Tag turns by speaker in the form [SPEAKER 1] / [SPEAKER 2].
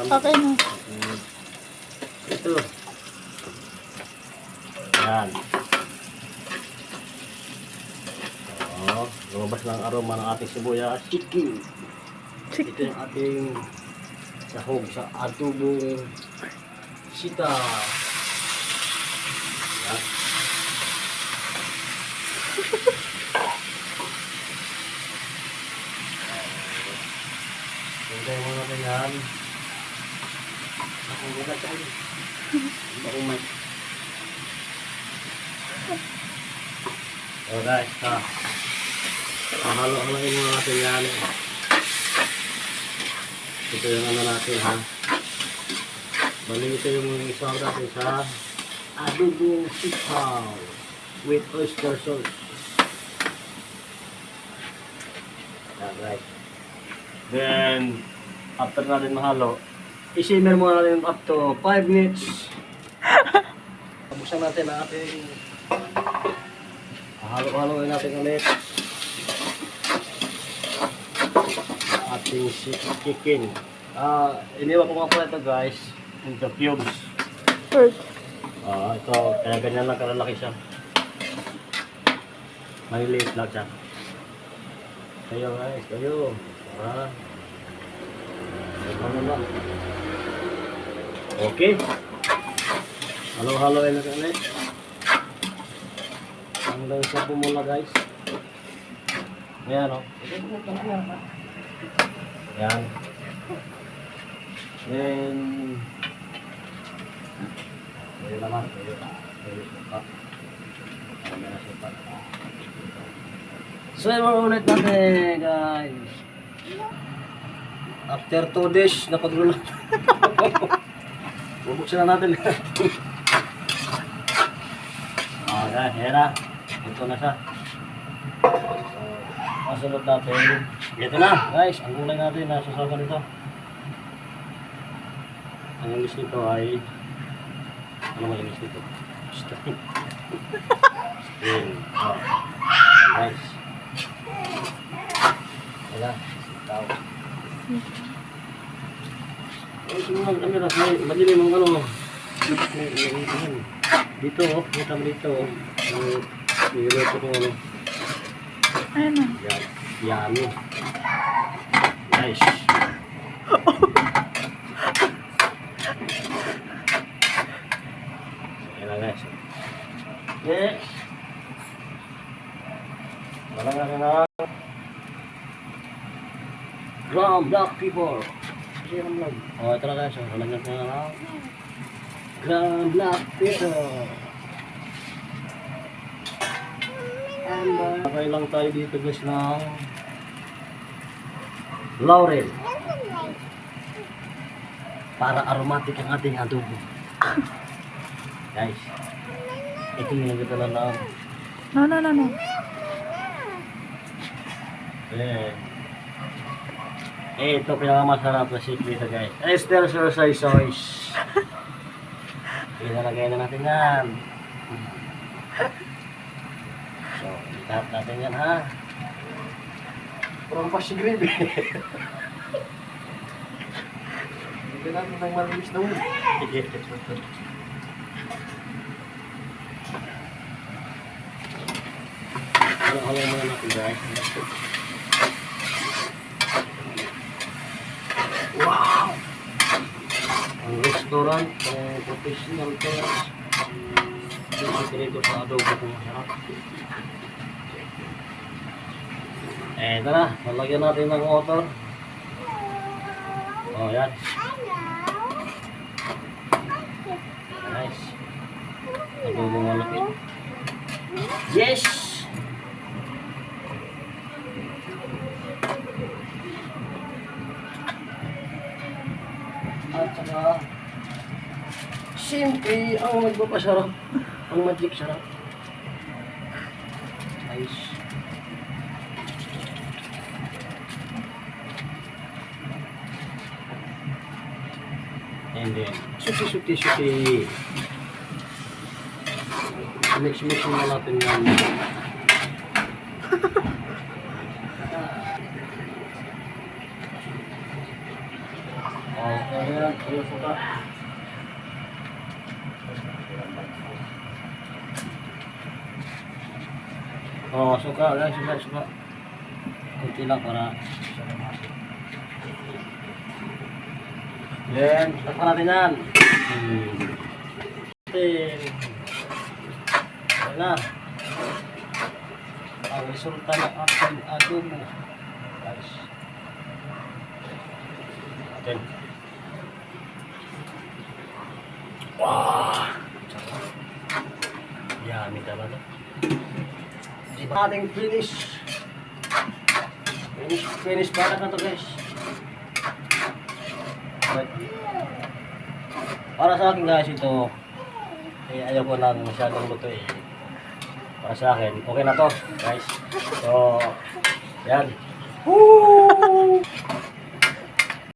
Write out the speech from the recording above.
[SPEAKER 1] Okay na.
[SPEAKER 2] Ito. Yan. Lumabas lang ang aroma ng ating sibuyas chicken. Ito yung ating sahog sa adobong sita. Yan. Hintay mo natin yan. Ako muna tayo. Ako may. So guys, halo-haloin mo natin yan. Ito yung ano natin ha. Bali ito yung isaw natin sa adobong sitaw with oyster sauce. Yan guys. Then, after natin mahalo, i-simmer muna natin up to 5 minutes. Buksan natin ang ating halo-haloin natin ulit ating chicken. Iniwan ko nga pala ito guys into cubes. Ito, kaya ganyan lang kalalaki siya. Maliliit lang siya. Kayo guys, kayo. Ano lang. Okay. Halo-haloin natin ulit. Hanggang sa pumula guys. Ayan o. Ayan. Then ayan naman. So yun ulit natin guys. After 2 days na paglulat. Bubuksan na natin. Ayan, ayan na. Ito na siya. So, masunod natin. Ito na, guys. Ang gulay natin na sasawa nito. Ang English nito ay... Ano ang English nito? String. String. Oh. Guys. Wala. Sitaw. Ito mga kamera. Madilim ang ano. Dito, kita mo dito. Niluto ko ano.
[SPEAKER 1] Ayan na.
[SPEAKER 2] Yummy. Nice. Ayan na guys. Yes. Walang natin na. Ground black people. Kasi yung vlog. Ito na guys. Walang natin na. Ground black people. Okay lang tayo dito guys ng laurel para aromatic ang ating adobo. Guys, ito yung nagdala ng
[SPEAKER 1] No.
[SPEAKER 2] ito pinakamasarap na secret guys. Oyster sauce. Ilalagay na natin yan. So, itap natin yan ha. From Pashi Gravy. Hindi natin ng malinis na ulo. Halo muna natin guys. Wow! Ang restaurant, professional to. Dito sa adobo kung masarap. Ito na, nalagyan natin ng water. Oh, yan. Nice. Adobo malaki. Yes! At saka, siyempre, ang magpapasarap. Ang magic sarap. Nice. And then, suti. Mix mo natin yan. Okay. yan. Ayun, suka. Oh, suka guys, suka. Kunti lang para then, takpan natin yan. Ayan na. Ang resulta ng ating adobo. Guys. Atin. Wow! Yummy talaga. Diba ating finish? Finish product na to guys. But, para sa akin guys ito ayaw ko lang masyadong luto para sa akin okay na to guys so yan. Woo!